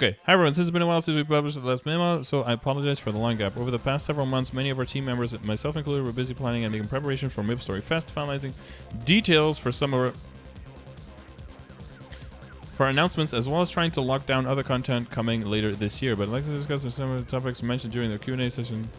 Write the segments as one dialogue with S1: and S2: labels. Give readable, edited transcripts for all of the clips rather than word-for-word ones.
S1: Okay, hi everyone, since it's been a while since we published the last memo, so I apologize for the long gap. Over the past several months, many of our team members, myself included, were busy planning and making preparations for MapleStory Fest, finalizing details for for announcements, as well as trying to lock down other content coming later this year. But I'd like to discuss some of the topics mentioned during the Q&A session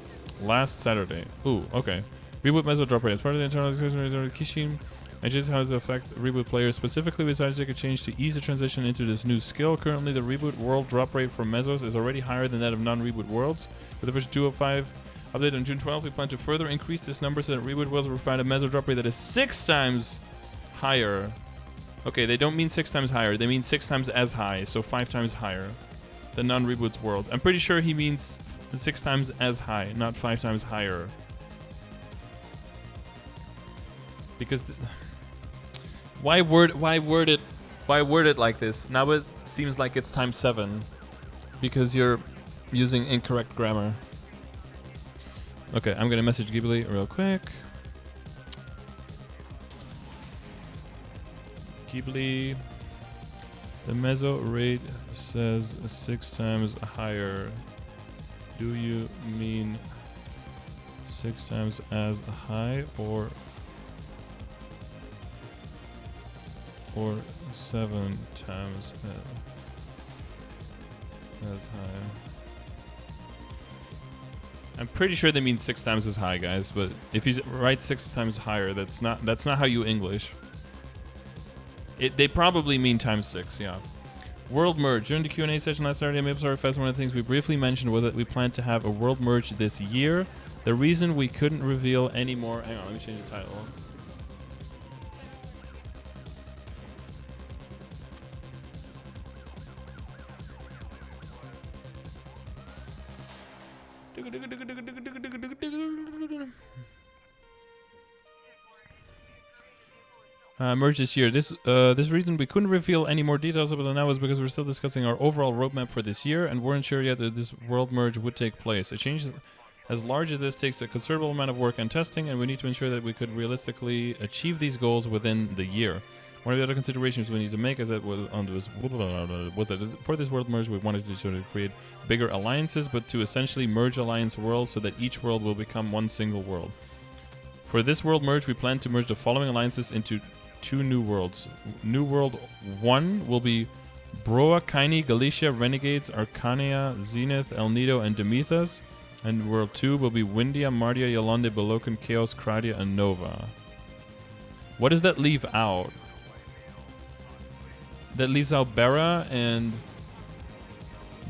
S1: last Saturday. Ooh, okay. Reboot Meso drop rate. As part of the internal discussion, Kishin just how does it affect Reboot players. Specifically, we decided to take a change to ease the transition into this new skill. Currently, the Reboot world drop rate for Mesos is already higher than that of non-Reboot worlds. With the version 205 update on June 12th, we plan to further increase this number so that Reboot worlds will find a Meso drop rate that is 6 times higher. Okay, they don't mean 6 times higher. They mean 6 times as high, so 5 times higher than non-Reboot's world. I'm pretty sure he means 6 times as high, not 5 times higher. Because why word it like this? Now it seems like it's times 7 because you're using incorrect grammar. Okay, I'm gonna message Ghibli real quick. Ghibli, the Meso rate says 6 times higher. Do you mean 6 times as high or 7 times as high? I'm pretty sure they mean 6 times as high, guys. But if he's right 6 times higher, that's not how you English. They probably mean times 6, yeah. World merge. During the Q&A session last Saturday at MapleStory Fest, one of the things we briefly mentioned was that we plan to have a world merge this year. The reason we couldn't reveal any more... Hang on, let me change the title. Merge this year. This reason we couldn't reveal any more details about it now was because we're still discussing our overall roadmap for this year and weren't sure yet that this world merge would take place. A change as large as this takes a considerable amount of work and testing, and we need to ensure that we could realistically achieve these goals within the year. One of the other considerations we need to make is that for this world merge, we wanted to sort of create bigger alliances, but to essentially merge alliance worlds so that each world will become one single world. For this world merge, we plan to merge the following alliances into 2 new worlds. New World 1 will be Broa, Kaini, Galicia, Renegades, Arcania, Zenith, El Nido, and Demethus. And World 2 will be Windia, Mardia, Yolande, Belokan, Chaos, Kradia, and Nova. What does that leave out? That leaves out Barra,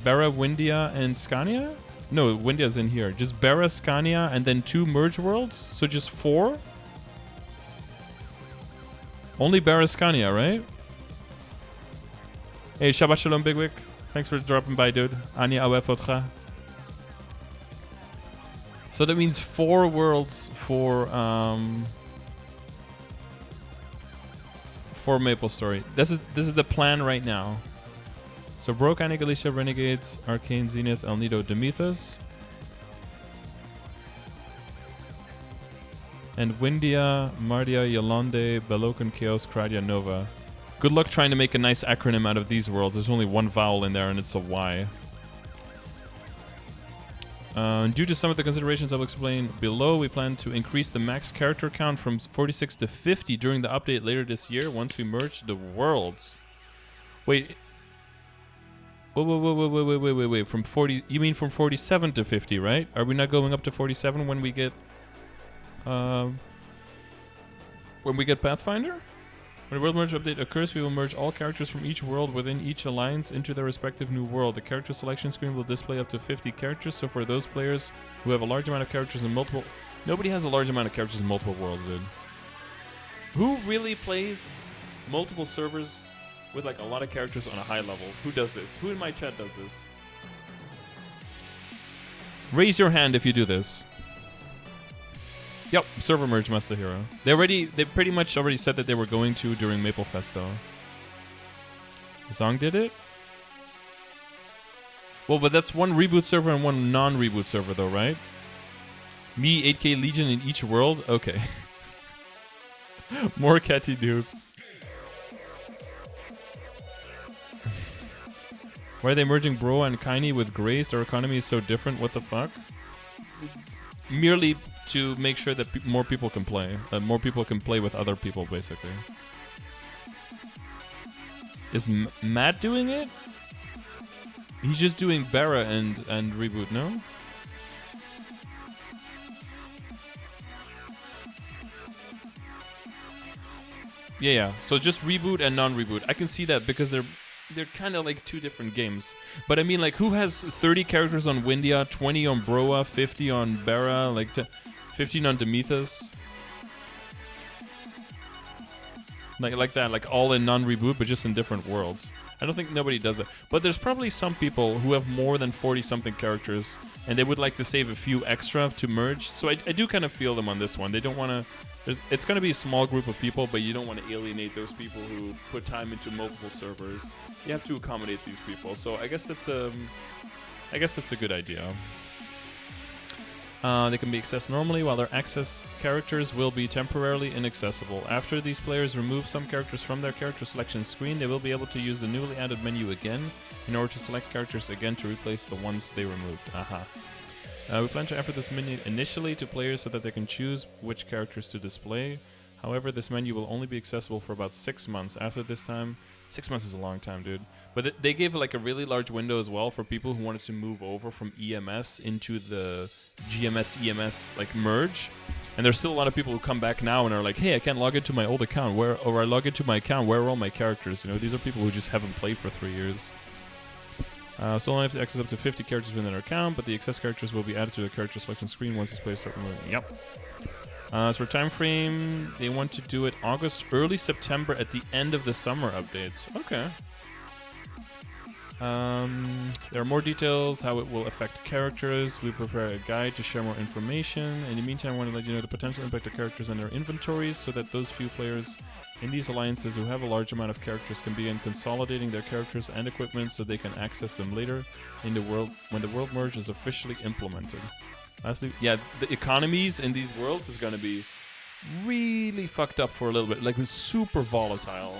S1: Windia, and Scania? No, Windia's in here. Just Barra, Scania, and then 2 merge worlds? So just 4? Only Barra, Scania, right? Hey, Shabbat Shalom, Bigwig. Thanks for dropping by, dude. Anya Awefotra. So that means 4 worlds for MapleStory. This is the plan right now. So Broken, Galicia, Renegades, Arcane, Zenith, El Nido, Demethus. And Windia, Mardia, Yolande, Belokan, Chaos, Kradia, Nova. Good luck trying to make a nice acronym out of these worlds. There's only 1 vowel in there and it's a Y. Due to some of the considerations I'll explain below, we plan to increase the max character count from 46 to 50 during the update later this year once we merge the worlds. Wait. Wait. From 40, you mean from 47 to 50, right? Are we not going up to 47 when we get Pathfinder? When a world merge update occurs, we will merge all characters from each world within each alliance into their respective new world. The character selection screen will display up to 50 characters, so for those players who have a large amount of characters in multiple... Nobody has a large amount of characters in multiple worlds, dude. Who really plays multiple servers with like a lot of characters on a high level? Who does this? Who in my chat does this? Raise your hand if you do this. Yep, server merge Master Hero. They pretty much already said that they were going to during MapleFest though. Zong did it? Well, but that's 1 reboot server and 1 non-reboot server though, right? Me, 8K Legion in each world? Okay. More catty dupes. Why are they merging Bro and Kaini with Grace? Their economy is so different. What the fuck? Merely to make sure that more people can play. That more people can play with other people, basically. Is Matt doing it? He's just doing Barra and Reboot, no? Yeah. So just Reboot and non-Reboot. I can see that because they're kind of like two different games. But I mean, like, who has 30 characters on Windia, 20 on Broa, 50 on Barra, like 15 on Demethus? Like that, like all in non-Reboot, but just in different worlds. I don't think nobody does it. But there's probably some people who have more than 40-something characters, and they would like to save a few extra to merge. So I do kind of feel them on this one. They don't want to... It's going to be a small group of people, but you don't want to alienate those people who put time into multiple servers. You have to accommodate these people. So I guess that's a good idea. They can be accessed normally, while their access characters will be temporarily inaccessible. After these players remove some characters from their character selection screen, they will be able to use the newly added menu again in order to select characters again to replace the ones they removed. Aha. We plan to offer this menu initially to players so that they can choose which characters to display. However, this menu will only be accessible for about 6 months. After this time, 6 months is a long time, dude. But they gave like a really large window as well for people who wanted to move over from EMS into the GMS EMS like merge. And there's still a lot of people who come back now and are like, hey, I can't log into my old account, or I log into my account, where are all my characters? You know, these are people who just haven't played for 3 years. So only have to access up to 50 characters within their account, but the access characters will be added to the character selection screen once these players start moving. Yep. As for time frame, they want to do it August, early September at the end of the summer updates. Okay. There are more details, how it will affect characters. We prepare a guide to share more information. In the meantime, I want to let you know the potential impact of characters and their inventories so that those few players in these alliances who have a large amount of characters can begin consolidating their characters and equipment so they can access them later in the world when the world merge is officially implemented. Lastly, yeah, the economies in these worlds is going to be really fucked up for a little bit. Like, it's super volatile,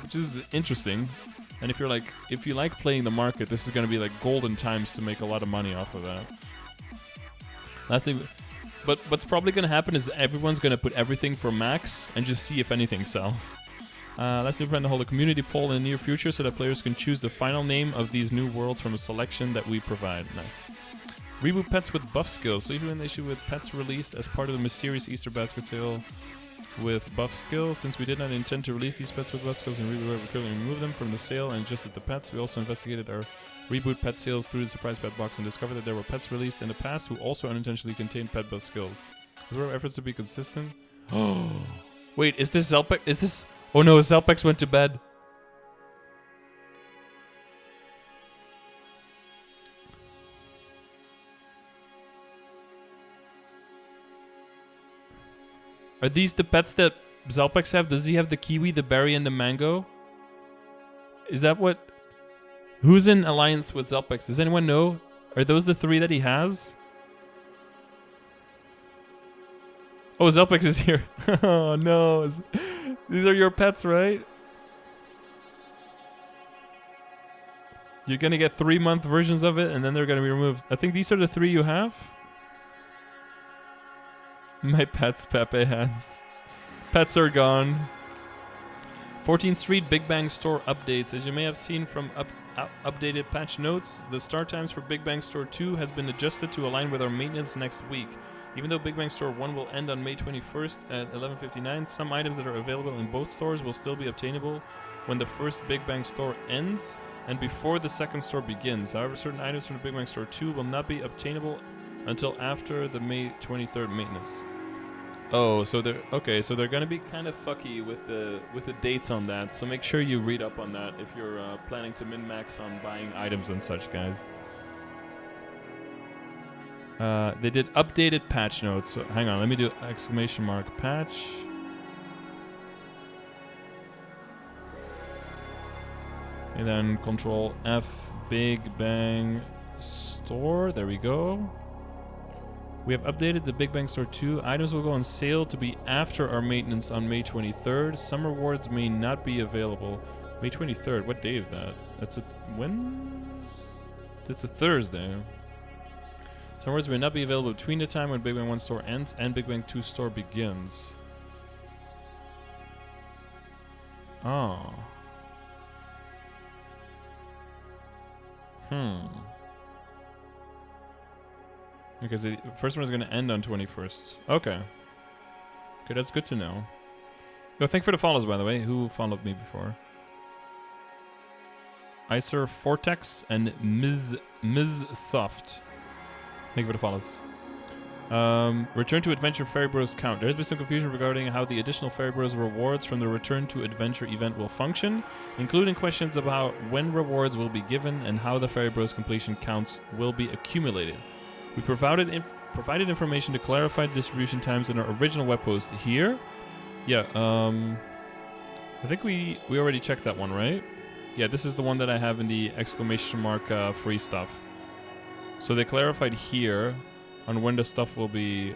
S1: which is interesting. And if you like playing the market, this is going to be like golden times to make a lot of money off of that. Lastly, but what's probably going to happen is everyone's going to put everything for max and just see if anything sells. Lastly, we plan to hold a community poll in the near future so that players can choose the final name of these new worlds from a selection that we provide. Nice. Reboot pets with buff skills. So even an issue with pets released as part of the mysterious Easter basket sale with buff skills. Since we did not intend to release these pets with buff skills and Reboot, we currently removed them from the sale and adjusted the pets. We also investigated our Reboot pet sales through the surprise pet box and discovered that there were pets released in the past who also unintentionally contained pet buff skills. As well as efforts to be consistent. Oh, wait, is this Zelpex? Is this? Oh no, Zelpex went to bed. Are these the pets that Zelpex have? Does he have the kiwi, the berry, and the mango? Is that what... Who's in alliance with Zelpex? Does anyone know? Are those the 3 that he has? Oh, Zelpex is here. Oh, no. These are your pets, right? You're going to get 3-month versions of it, and then they're going to be removed. I think these are the 3 you have. My pets, Pepe has. Pets are gone. 14th Street Big Bang Store updates. As you may have seen from updated patch notes, the start times for Big Bang Store 2 has been adjusted to align with our maintenance next week. Even though Big Bang Store 1 will end on May 21st at 11:59, some items that are available in both stores will still be obtainable when the first Big Bang Store ends and before the second store begins. However, certain items from the Big Bang Store 2 will not be obtainable until after the May 23rd maintenance. Oh, so they're okay. So they're gonna be kind of fucky with the dates on that. So make sure you read up on that if you're planning to min-max on buying items and such, guys. They did updated patch notes. So hang on, let me do exclamation mark patch. And then Control F, Big Bang Store. There we go. We have updated the Big Bang Store 2. Items will go on sale to be after our maintenance on May 23rd. Some rewards may not be available. May 23rd. What day is that? That's a It's a Thursday. Some words may not be available between the time when Big Bang 1 store ends and Big Bang 2 store begins. Oh. Okay, so the first one is going to end on 21st. Okay. Okay, that's good to know. Yo, thank you for the follows, by the way. Who followed me before? Icer Vortex and Ms. Soft. Thank you for the follows. Return to Adventure Fairy Bros count. There has been some confusion regarding how the additional Fairy Bros rewards from the Return to Adventure event will function, including questions about when rewards will be given and how the Fairy Bros completion counts will be accumulated. We provided information to clarify the distribution times in our original web post here. Yeah, I think we already checked that one, right? Yeah, this is the one that I have in the exclamation mark free stuff. So they clarified here on when the stuff will be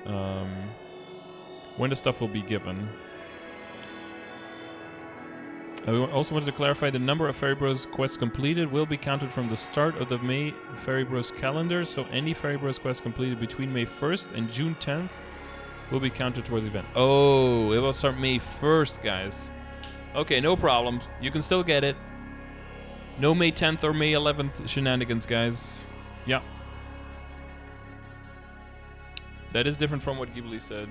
S1: given. We also wanted to clarify the number of Fairy Bros quests completed will be counted from the start of the May Fairy Bros calendar, so any Fairy Bros quests completed between May 1st and June 10th will be counted towards the event. Oh, it will start May 1st, guys. Okay, no problem. You can still get it. No May 10th or May 11th shenanigans, guys. Yeah. That is different from what Ghibli said.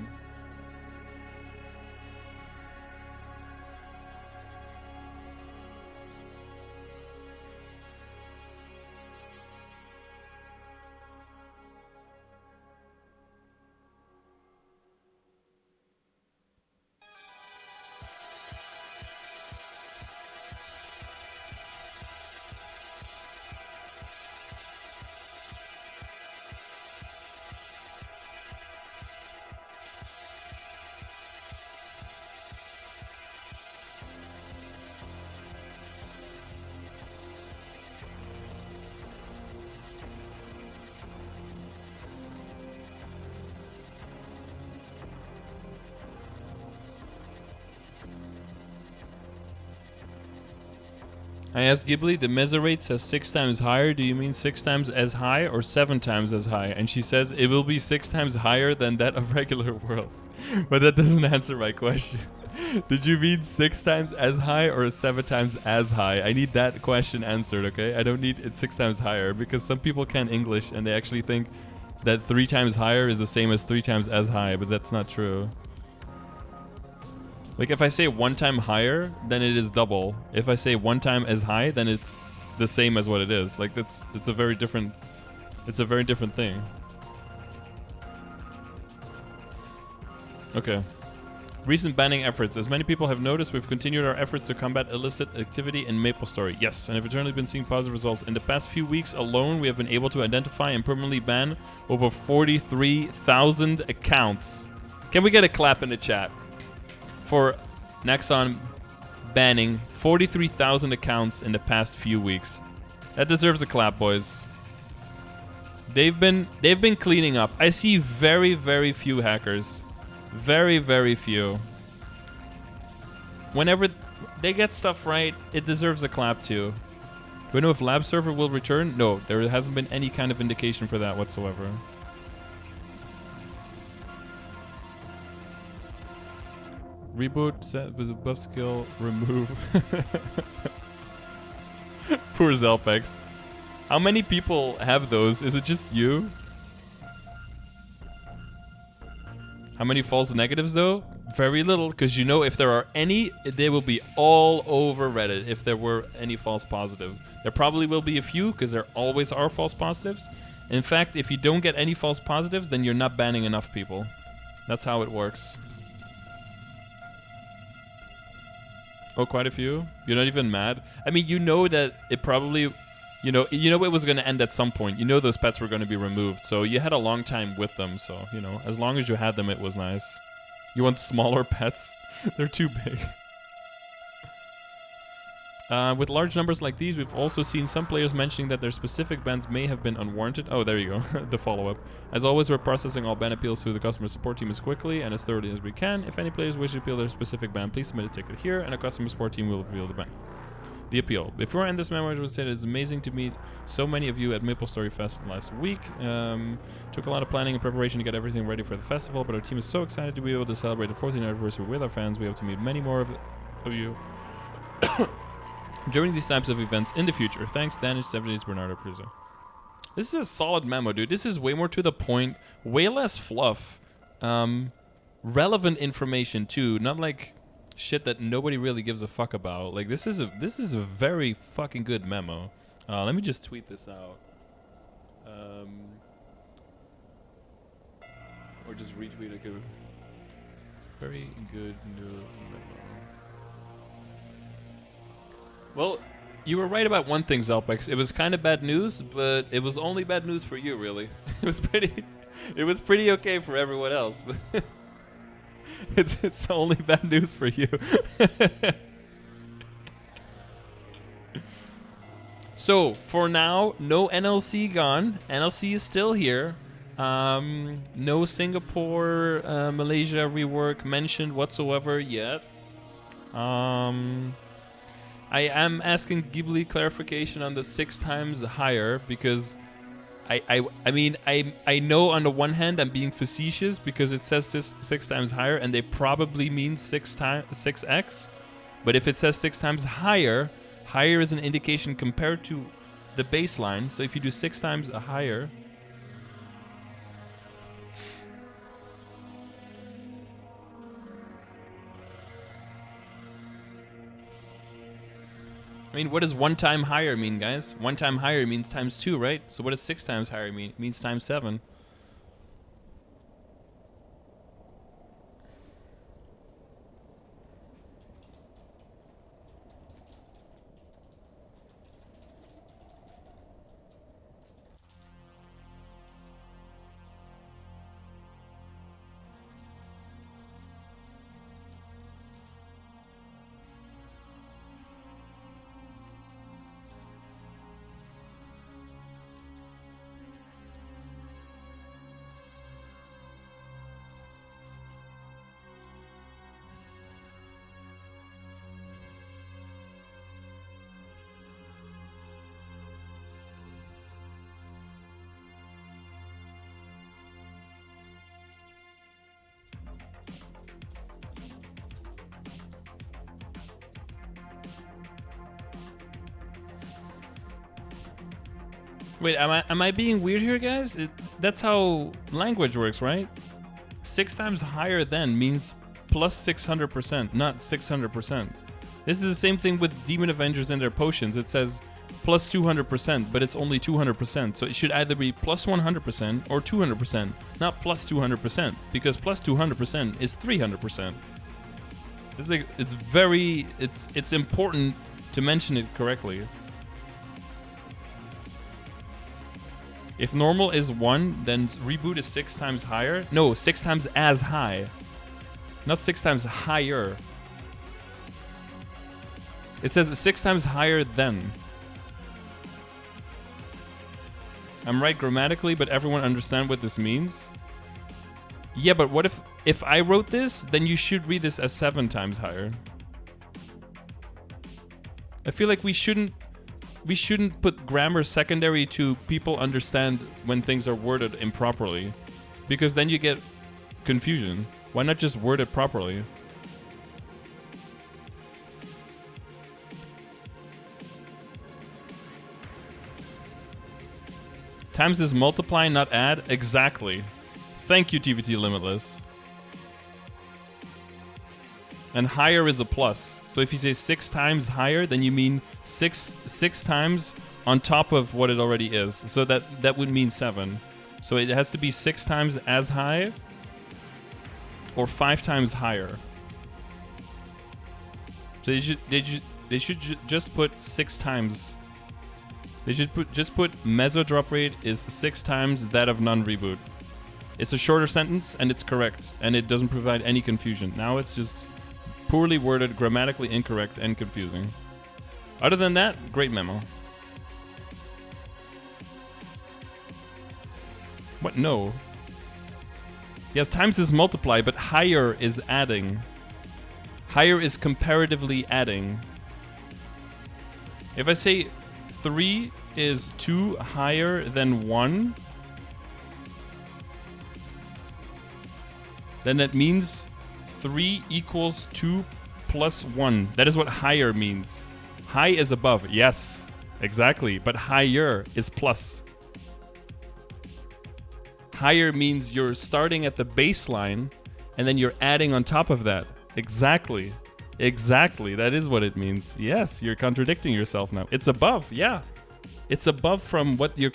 S1: I asked Ghibli, the Meso rate says 6 times higher. Do you mean 6 times as high or 7 times as high? And she says it will be 6 times higher than that of regular worlds. But that doesn't answer my question. Did you mean 6 times as high or 7 times as high? I need that question answered, okay? I don't need it 6 times higher because some people can English and they actually think that 3 times higher is the same as 3 times as high, but that's not true. Like if I say 1 time higher, then it is double. If I say 1 time as high, then it's the same as what it is. Like it's a very different thing. Okay. Recent banning efforts. As many people have noticed, we've continued our efforts to combat illicit activity in MapleStory. Yes, and have eternally been seeing positive results. In the past few weeks alone, we have been able to identify and permanently ban over 43,000 accounts. Can we get a clap in the chat for Nexon banning 43,000 accounts in the past few weeks? That deserves a clap, boys. They've been cleaning up. I see very, very few hackers. Very, very few. Whenever they get stuff right, it deserves a clap too. Do we know if Lab Server will return? No, there hasn't been any kind of indication for that whatsoever. Reboot set with a buff skill remove. Poor Zelpex. How many people have those? Is it just you? How many false negatives though? Very little, because you know if there are any, they will be all over Reddit if there were any false positives. There probably will be a few, because there always are false positives. In fact, if you don't get any false positives, then you're not banning enough people. That's how it works. Oh, quite a few? You're not even mad? I mean, you know that it probably... You know it was going to end at some point. You know those pets were going to be removed. So you had a long time with them. So, you know, as long as you had them, it was nice. You want smaller pets? They're too big. With large numbers like these, we've also seen some players mentioning that their specific bans may have been unwarranted. Oh, there you go. The follow-up. As always, we're processing all ban appeals through the customer support team as quickly and as thoroughly as we can. If any players wish to appeal their specific ban, please submit a ticket here, and a customer support team will reveal the ban. The appeal. Before I end this memo, I would say that it's amazing to meet so many of you at Maple Story Fest last week. Took a lot of planning and preparation to get everything ready for the festival, but our team is so excited to be able to celebrate the 14th anniversary with our fans. We hope to meet many more of you during these types of events in the future. Thanks, Danish 70s Bernardo Prusa. This is a solid memo, dude. This is way more to the point, way less fluff. Relevant information too, not like shit that nobody really gives a fuck about. Like this is a very fucking good memo. Let me just tweet this out. Or just retweet it. Very good new memo. Well, you were right about one thing, Zelpex. It was kind of bad news, but it was only bad news for you, really. It was pretty okay for everyone else, but it's only bad news for you. So for now, no NLC gone. NLC is still here. No Singapore, Malaysia rework mentioned whatsoever yet. I am asking Ghibli clarification on the 6 times higher because I mean I know on the one hand I'm being facetious because it says 6 times higher and they probably mean 6x, but if it says 6 times higher, higher is an indication compared to the baseline. So if you do 6 times higher, I mean, what does 1 time higher mean, guys? 1 time higher means times 2, right? So what does 6 times higher mean? It means times 7. Wait, am I being weird here, guys? That's how language works, right? 6 times higher than means plus 600%, not 600%. This is the same thing with Demon Avengers and their potions. It says plus 200%, but it's only 200%. So it should either be plus 100% or 200%, not plus 200%, because plus 200% is 300%. It's important to mention it correctly. If normal is 1, then reboot is 6 times higher. No, 6 times as high. Not 6 times higher. It says 6 times higher than. I'm right grammatically, but everyone understand what this means? Yeah, but what if I wrote this, then you should read this as 7 times higher. I feel like we shouldn't put grammar secondary to people understand when things are worded improperly, because then you get confusion. Why not just word it properly? Times is multiply, not add. Exactly. Thank you, TVT Limitless. And higher is a plus. So if you say 6 times higher, then you mean six times on top of what it already is. So that would mean 7. So it has to be 6 times as high or 5 times higher. So they should just put 6 times. They should just put Meso drop rate is 6 times that of non-reboot. It's a shorter sentence and it's correct and it doesn't provide any confusion. Now it's just poorly worded, grammatically incorrect, and confusing. Other than that, great memo. What? No. Yes, times is multiply, but higher is adding. Higher is comparatively adding. If I say 3 is 2 higher than 1, then that means 3 equals 2 plus 1. That is what higher means. High is above, yes, exactly. But higher is plus. Higher means you're starting at the baseline and then you're adding on top of that. Exactly. Exactly. That is what it means. Yes, you're contradicting yourself now. It's above, yeah. It's above from what you're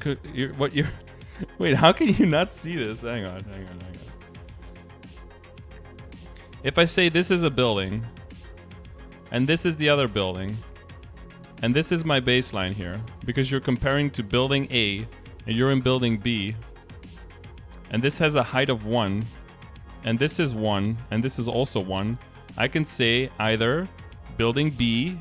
S1: Wait, how can you not see this? Hang on. If I say this is a building, and this is the other building, and this is my baseline here, because you're comparing to building A, and you're in building B, and this has a height of 1, and this is 1, and this is also 1, I can say either building B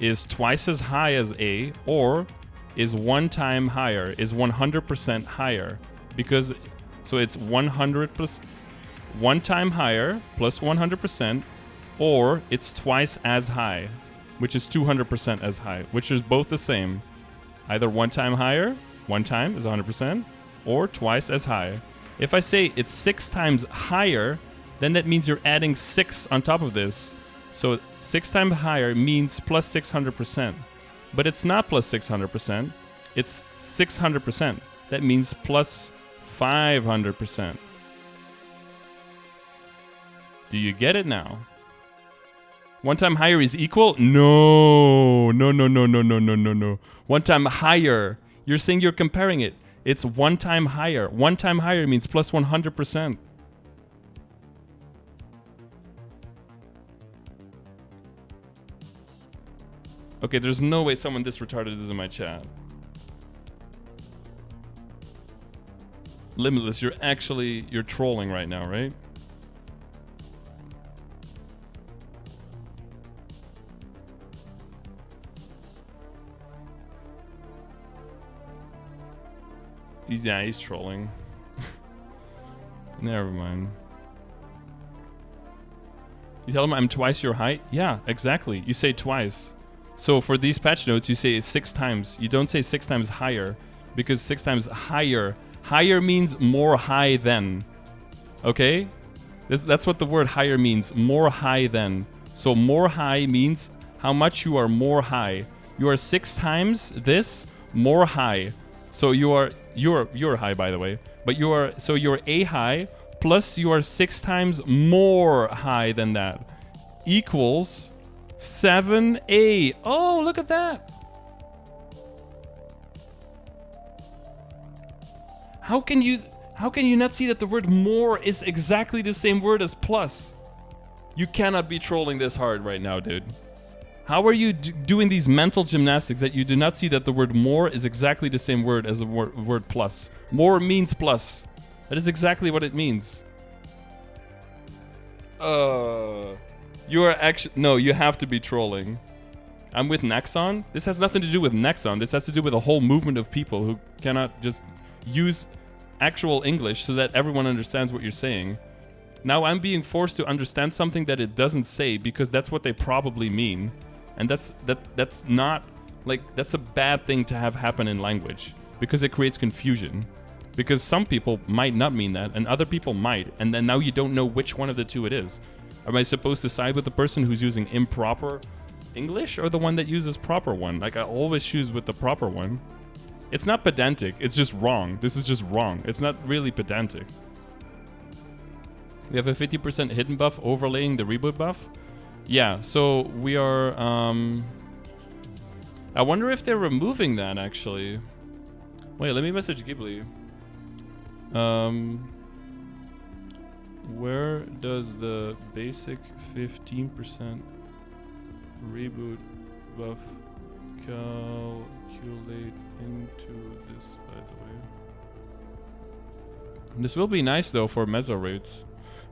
S1: is twice as high as A, or is 1 time higher, is 100% higher, because, so it's 100 plus 1 time higher plus 100%, or it's twice as high, which is 200% as high, which is both the same. Either 1 time higher, 1 time is 100%, or twice as high. If I say it's 6 times higher, then that means you're adding 6 on top of this. So 6 times higher means plus 600%. But it's not plus 600%, it's 600%. That means plus 500%. Do you get it now? 1 time higher is equal? No. 1 time higher. You're saying you're comparing it. It's 1 time higher. 1 time higher means plus 100%. Okay, there's no way someone this retarded is in my chat. Limitless, you're trolling right now, right? Yeah, he's trolling. Never mind. You tell him I'm twice your height? Yeah, exactly. You say twice. So for these patch notes, you say 6 times. You don't say 6 times higher, because 6 times higher. Higher means more high than. Okay? That's what the word higher means. More high than. So more high means how much you are more high. You are 6 times this more high. So you're high, by the way. But you're A high plus you are 6 times more high than that. Equals 7A. Oh, look at that. How can you not see that the word more is exactly the same word as plus? You cannot be trolling this hard right now, dude. How are you doing these mental gymnastics that you do not see that the word more is exactly the same word as the word plus? More means plus. That is exactly what it means. You are actually... No, you have to be trolling. I'm with Nexon. This has nothing to do with Nexon. This has to do with a whole movement of people who cannot just use actual English so that everyone understands what you're saying. Now I'm being forced to understand something that it doesn't say because that's what they probably mean. And that's not... Like, that's a bad thing to have happen in language. Because it creates confusion. Because some people might not mean that, and other people might. And then now you don't know which one of the two it is. Am I supposed to side with the person who's using improper English or the one that uses proper one? Like, I always choose with the proper one. It's not pedantic, it's just wrong. This is just wrong. It's not really pedantic. We have a 50% hidden buff overlaying the reboot buff. Yeah, so we are... I wonder if they're removing that, actually. Wait, let me message Ghibli. Where does the basic 15% reboot buff calculate into this, by the way? This will be nice, though, for Meso rates.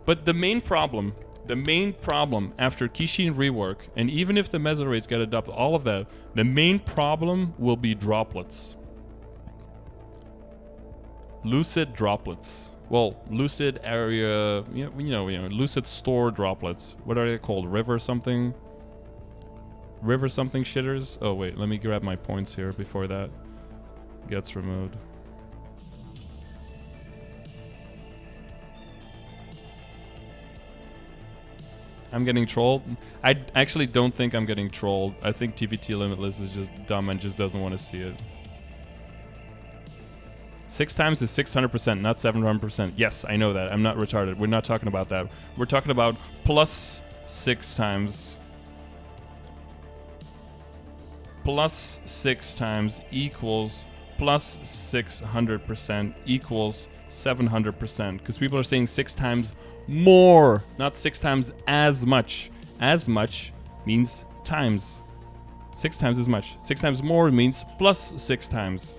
S1: But the main problem after Kishin rework, and even if the Meso rates get adopted, all of that, the main problem will be droplets. Lucid droplets. Well, Lucid area, you know, Lucid store droplets. What are they called? River something? river something shitters. Oh wait, let me grab my points here before that gets removed. I'm getting trolled. I actually don't think I'm getting trolled. I think TVT Limitless is just dumb and just doesn't want to see it. 6 times is 600%, not 700%. Yes, I know that. I'm not retarded. We're not talking about that. We're talking about plus 6 times. Plus 6 times equals plus 600% equals 700%. Because people are saying 6 times more, not 6 times as much. As much means times. 6 times as much. 6 times more means plus 6 times.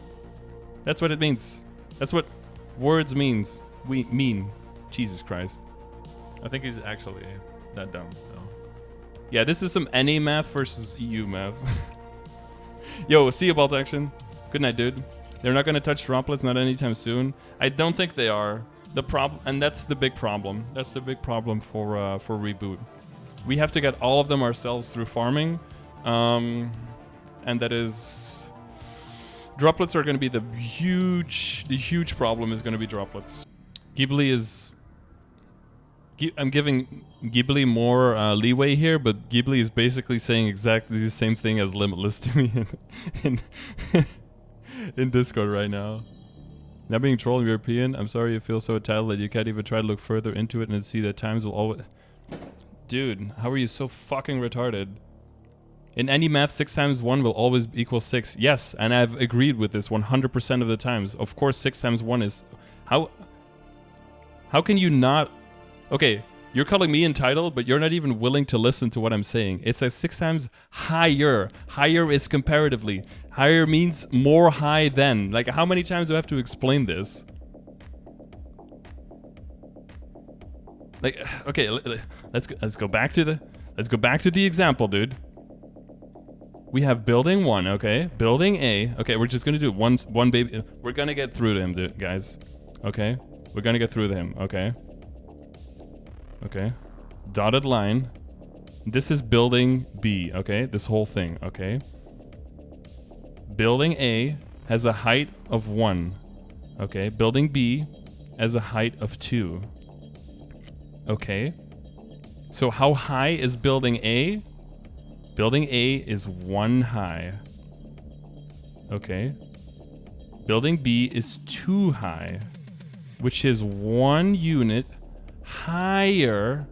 S1: That's what it means. That's what words means. We mean. Jesus Christ. I think he's actually that dumb. So. Yeah, this is some NA math versus EU math. Yo, see you, Bolt Action. Good night, dude. They're not going to touch droplets, not anytime soon. I don't think they are. The problem, and that's the big problem. That's the big problem for Reboot. We have to get all of them ourselves through farming, and that is droplets are going to be the huge problem. Is going to be droplets. Ghibli is. I'm giving Ghibli more leeway here, but Ghibli is basically saying exactly the same thing as Limitless to me in Discord right now. Not being trolled European, I'm sorry you feel so entitled that you can't even try to look further into it and see that times will always... Dude, how are you so fucking retarded? In any math, 6 times 1 will always equal 6. Yes, and I've agreed with this 100% of the times. Of course, 6 times 1 is... How can you not... Okay, you're calling me entitled, but you're not even willing to listen to what I'm saying. It says 6 times higher. Higher is comparatively. Higher means more high than. Like, how many times do I have to explain this? Like, okay, let's go back to the example, dude. We have building 1, okay? Building A. Okay, we're just gonna do one baby. We're gonna get through to him, dude, guys. Okay? We're gonna get through to him, okay? Okay. Dotted line. This is building B, okay? This whole thing, okay? Building A has a height of 1. Okay. Building B has a height of 2. Okay. So how high is building A? Building A is 1 high. Okay. Building B is 2 high, which is 1 unit higher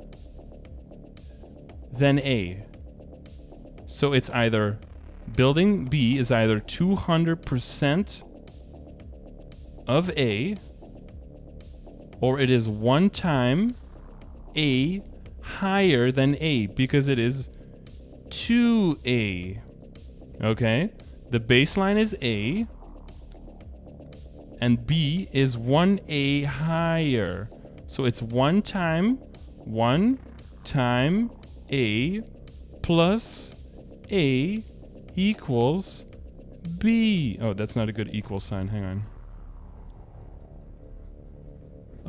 S1: than A. So it's either building B is either 200% of A, or it is 1 time A higher than A, because it is 2A. Okay? The baseline is A, and B is 1A higher. So it's 1 time A plus A equals B. Oh, that's not a good equal sign. Hang on.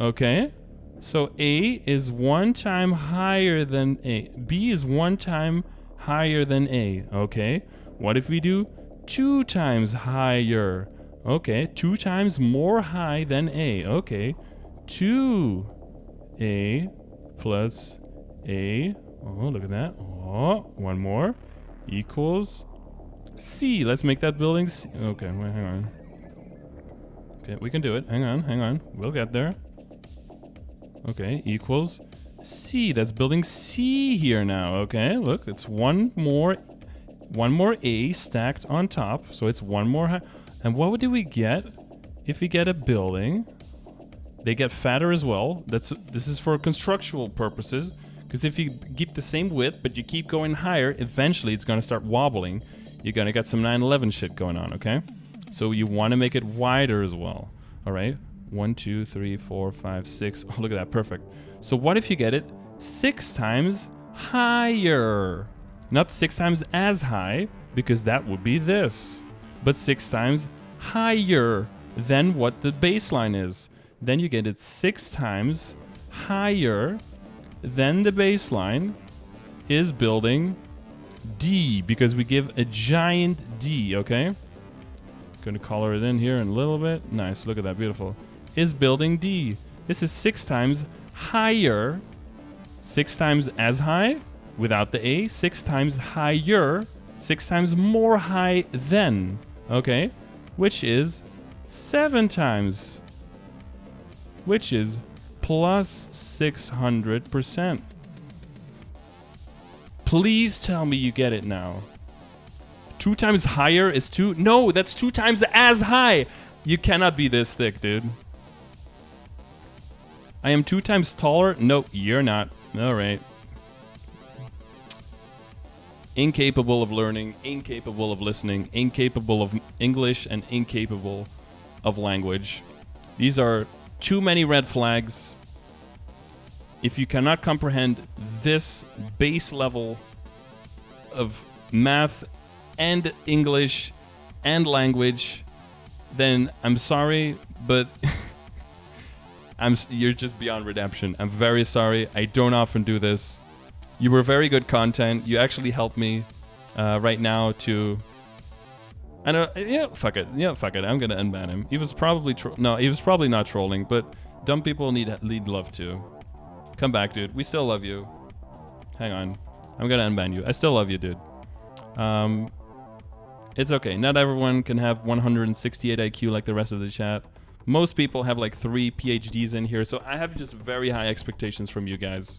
S1: Okay. So A is 1 time higher than A. B is 1 time higher than A. Okay. What if we do 2 times higher? Okay. 2 times more high than A. Okay. 2A plus A. Oh, look at that. Oh, 1 more. Equals C. Let's make that building C. Okay, wait, hang on. Okay, we can do it. Hang on. We'll get there. Okay, equals C. That's building C here now. Okay, look, it's one more A stacked on top. So it's 1 more high. And what do we get if we get a building? They get fatter as well. This is for constructual purposes. Because if you keep the same width, but you keep going higher, eventually it's going to start wobbling. You're going to get some 9/11 shit going on, okay? So you want to make it wider as well. All right? 1, 2, 3, 4, 5, 6. Oh, look at that. Perfect. So what if you get it 6 times higher? Not 6 times as high, because that would be this. But 6 times higher than what the baseline is. Then you get it 6 times higher than the baseline is building D, because we give a giant D, okay? Gonna color it in here in a little bit. Nice, look at that, beautiful. Is building D. This is 6 times higher. 6 times as high, without the A. 6 times higher. 6 times more high than, okay? Which is 7 times. Which is plus 600%. Please tell me you get it now. 2 times higher is 2. No, that's 2 times as high. You cannot be this thick, dude. I am 2 times taller. Nope, you're not. All right. Incapable of learning, incapable of listening, incapable of English, and incapable of language. These are too many red flags. If you cannot comprehend this base level of math and English and language, then I'm sorry, but you're just beyond redemption. I'm very sorry. I don't often do this. You were very good content. You actually helped me right now to... I don't... Yeah, fuck it. Yeah, fuck it. I'm gonna unban him. He was probably... No, he was probably not trolling, but dumb people need love too. Come back, dude. We still love you. Hang on. I'm gonna unban you. I still love you, dude. It's okay. Not everyone can have 168 IQ like the rest of the chat. Most people have like 3 PhDs in here, so I have just very high expectations from you guys.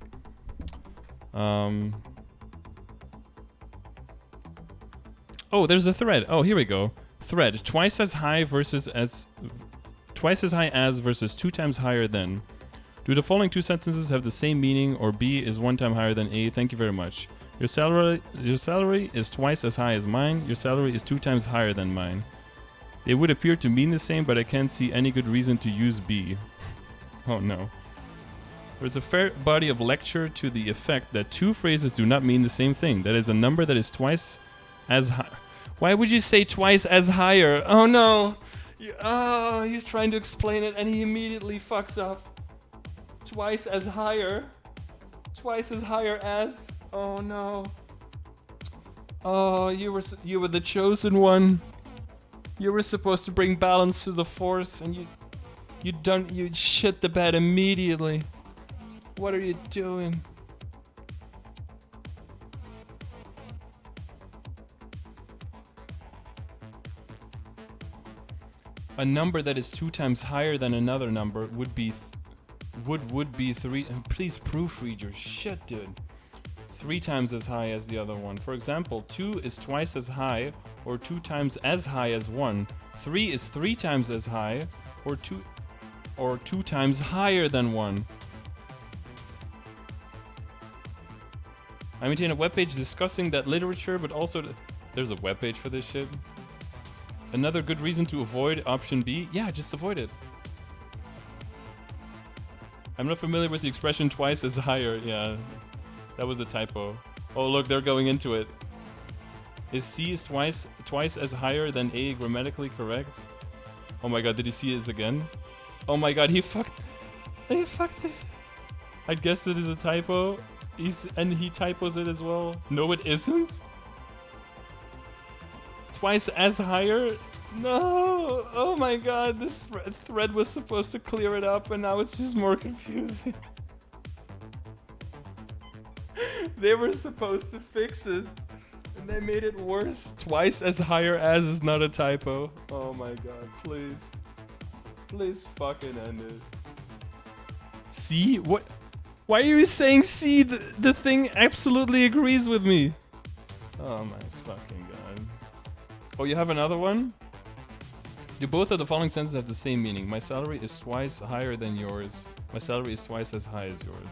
S1: Oh, there's a thread. Oh, here we go. Thread. Twice as high versus as... Twice as high as versus 2 times higher than. Do the following 2 sentences have the same meaning, or B is 1 time higher than A? Thank you very much. Your salary is twice as high as mine. Your salary is 2 times higher than mine. They would appear to mean the same, but I can't see any good reason to use B. Oh no. There's a fair body of lecture to the effect that 2 phrases do not mean the same thing. That is a number that is twice as high. Why would you say twice as higher? Oh no. Oh, he's trying to explain it and he immediately fucks up. Twice as higher. Twice as higher as. Oh no. Oh, you were the chosen one. You were supposed to bring balance to the force, and you shit the bed immediately. What are you doing? A number that is 2 times higher than another number would be 3. Please proofread your shit, dude. 3 times as high as the other one. For example, 2 is twice as high, or 2 times as high as 1. 3 is 3 times as high, or 2 times higher than 1. I maintain a webpage discussing that literature, but also... There's a webpage for this shit. Another good reason to avoid option B? Yeah, just avoid it. I'm not familiar with the expression twice as higher. Yeah, that was a typo. Oh, look, they're going into it. Is C is twice as higher than A grammatically correct? Oh my god, did he see this again? Oh my god, he fucked it. I guess it is a typo. And he typos it as well. No, it isn't. Twice as higher? No! Oh my god, this thread was supposed to clear it up and now it's just more confusing. They were supposed to fix it and they made it worse. Twice as higher as is not a typo. Oh my god, please. Please fucking end it. C? What? Why are you saying C? The thing absolutely agrees with me. Oh my fucking god. Oh, you have another one? Do both of the following sentences have the same meaning? My salary is twice higher than yours. My salary is twice as high as yours.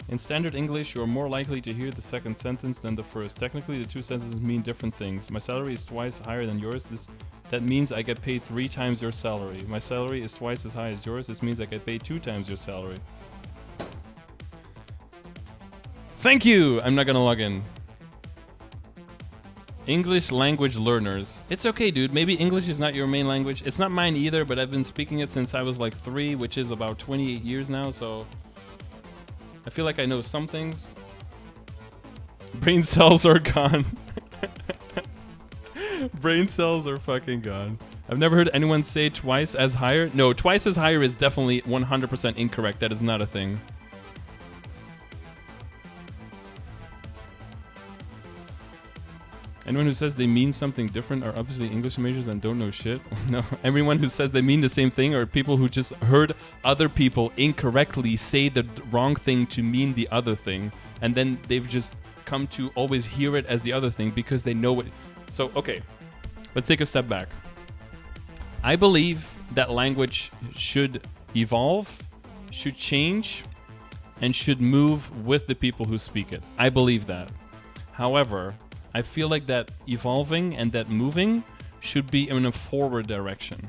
S1: In standard English, you are more likely to hear the second sentence than the first. Technically, the 2 sentences mean different things. My salary is twice higher than yours. That means I get paid 3 times your salary. My salary is twice as high as yours. This means I get paid 2 times your salary. Thank you! I'm not gonna log in. English language learners. It's okay, dude. Maybe English is not your main language. It's not mine either, but I've been speaking it since I was like 3, which is about 28 years now, so... I feel like I know some things. Brain cells are gone. Brain cells are fucking gone. I've never heard anyone say twice as higher. No, twice as higher is definitely 100% incorrect. That is not a thing. Anyone who says they mean something different are obviously English majors and don't know shit. No, everyone who says they mean the same thing are people who just heard other people incorrectly say the wrong thing to mean the other thing. And then they've just come to always hear it as the other thing because they know it. So, okay, let's take a step back. I believe that language should evolve, should change, and should move with the people who speak it. I believe that. However, I feel like that evolving and that moving should be in a forward direction.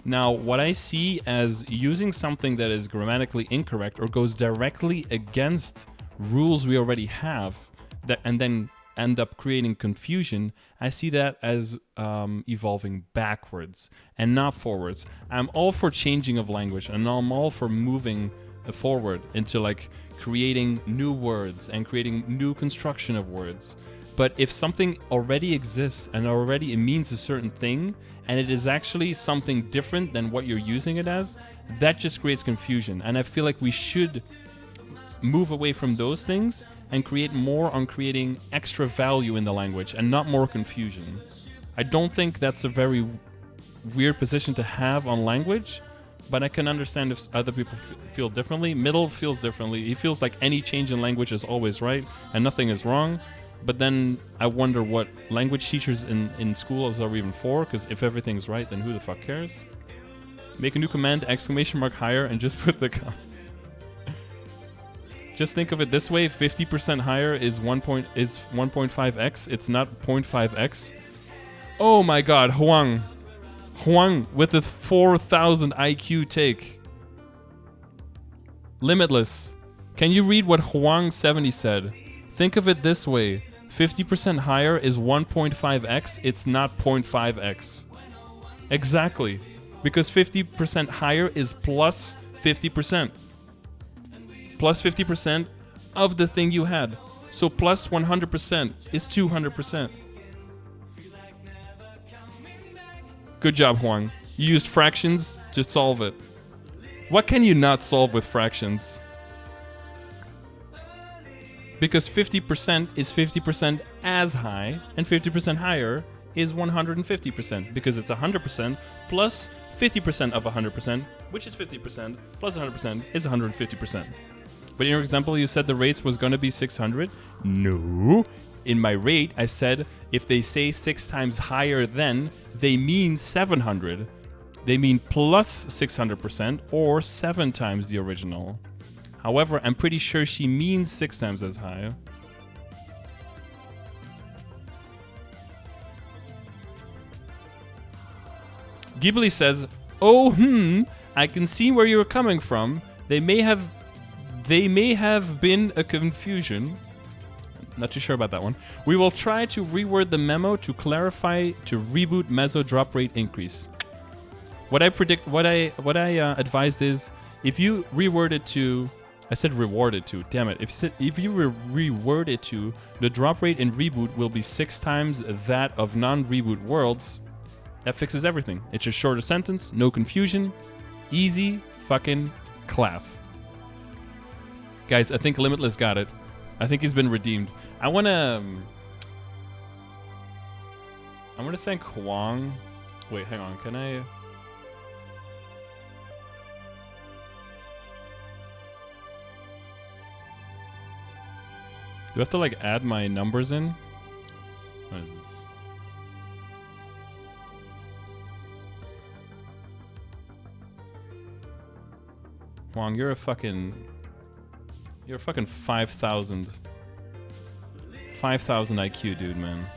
S1: Now, what I see as using something that is grammatically incorrect or goes directly against rules we already have, that and then end up creating confusion, I see that as evolving backwards and not forwards. I'm all for changing of language, and I'm all for moving forward into like creating new words and creating new construction of words. But if something already exists and already it means a certain thing, and it is actually something different than what you're using it as, that just creates confusion. And I feel like we should move away from those things and create more on creating extra value in the language and not more confusion. I don't think that's a very weird position to have on language, but I can understand if other people feel differently. Middle feels differently. He feels like any change in language is always right and nothing is wrong. But then I wonder what language teachers in schools are even for, because if everything's right, then who the fuck cares? Make a new command, exclamation mark higher, and just put the... Just think of it this way, 50% higher is 1.5x. It's not 0.5x. Oh my god, Huang. Huang with the 4,000 IQ take. Limitless. Can you read what Huang70 said? Think of it this way. 50% higher is 1.5x. It's not 0.5x. Exactly. Because 50% higher is plus 50%. Plus 50% of the thing you had. So plus 100% is 200%. Good job, Huang. You used fractions to solve it. What can you not solve with fractions? Because 50% is 50% as high, and 50% higher is 150%, because it's 100% plus 50% of 100%, which is 50%, plus 100% is 150%. But in your example, you said the rates was going to be 600. No. In my rate, I said if they say 6 times higher than, they mean 700. They mean plus 600% or 7 times the original. However, I'm pretty sure she means 6 times as high. Ghibli says, oh, I can see where you're coming from. They may have been a confusion. Not too sure about that one. We will try to reword the memo to clarify to reboot Meso drop rate increase. What I advised is, if you reword it to... I said rewarded to, damn it. If you reword it to, the drop rate in Reboot will be 6 times that of non-Reboot worlds. That fixes everything. It's a shorter sentence, no confusion, easy fucking clap. Guys, I think Limitless got it. I think he's been redeemed. I wanna thank Huang. Wait, hang on, can I... Do I have to like add my numbers in? What is this? Huang, you're a fucking 5,000 IQ dude, man.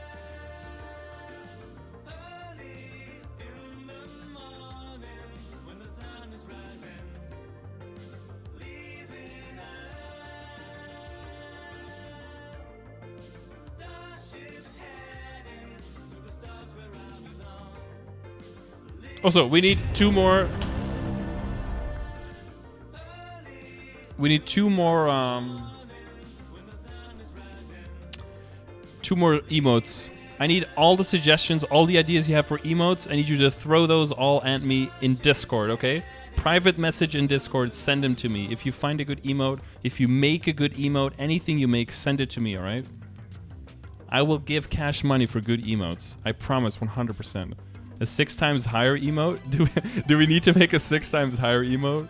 S1: Also, we need 2 more. We need 2 more 2 more emotes. I need all the suggestions, all the ideas you have for emotes. I need you to throw those all at me in Discord, okay? Private message in Discord, send them to me. If you find a good emote, if you make a good emote, anything you make, send it to me, all right? I will give cash money for good emotes. I promise, 100%. A 6 times higher emote? Do we need to make a 6 times higher emote?